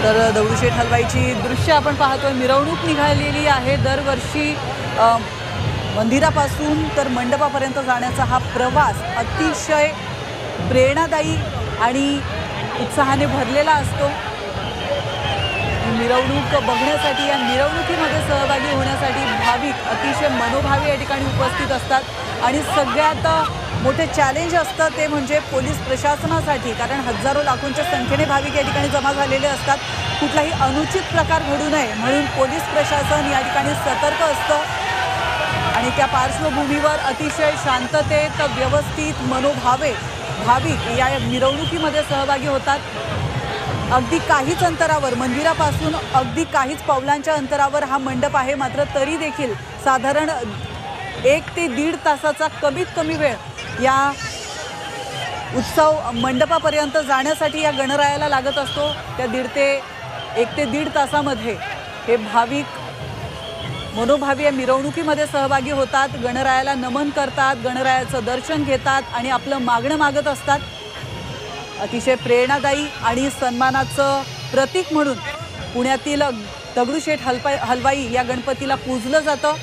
तर दगडूशेठ हलवाईची दृश्य आपण पाहतोय। मिरवणूक निघालेली आहे। दरवर्षी मंदिरापासून तर मंडपापर्यंत जाण्याचा हा प्रवास अतिशय प्रेरणादायी आणि उत्साहाने भरलेला असतो। मिरवणूक बघण्यासाठी या मिरवणुकीमध्ये सहभागी होण्यासाठी भाविक अतिशय मनोभावे या ठिकाणी उपस्थित असतात आणि सगळ्यात मोठे चॅलेंज असतं ते म्हणजे पोलीस प्रशासनासाठी, कारण हजारो लाखोंच्या संख्येने भाविक या ठिकाणी जमा झालेले असतात। कुठलाही अनुचित प्रकार घडू नये म्हणून पोलीस प्रशासन या ठिकाणी सतर्क असतं आणि त्या पार्श्वभूमीवर अतिशय शांततेत व्यवस्थित मनोभावे भाविक या मिरवणुकीमध्ये सहभागी होतात। अगदी काहीच अंतरावर, मंदिरापासून अगदी काहीच पावलांच्या अंतरावर हा मंडप आहे, मात्र तरी देखील साधारण 1 ते 1.5 तासाचा कमीत कमी वेळ या उत्सव मंडपापर्यंत जाण्यासाठी या गणरायाला लागत असतो। त्या 1 ते 1.5 तासामध्ये हे भाविक मनोभावी या मिरवणुकीमध्ये सहभागी होतात, गणरायाला नमन करतात, गणरायाचं दर्शन घेतात आणि आपलं मागणं मागत असतात। अतिशय प्रेरणादायी आणि सन्मानाचं प्रतीक म्हणून पुण्यातील दगडूशेठ हलवाई या गणपतीला पूजलं जातं।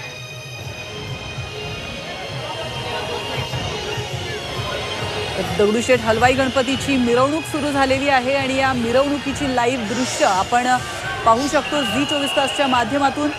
दगडूशेठ हलवाई गणपतीची मिरवणूक सुरू झालेली आहे आणि या मिरवणुकीची लाईव्ह दृश्य आपण पाहू शकतो झी 24 तासच्या माध्यमातून।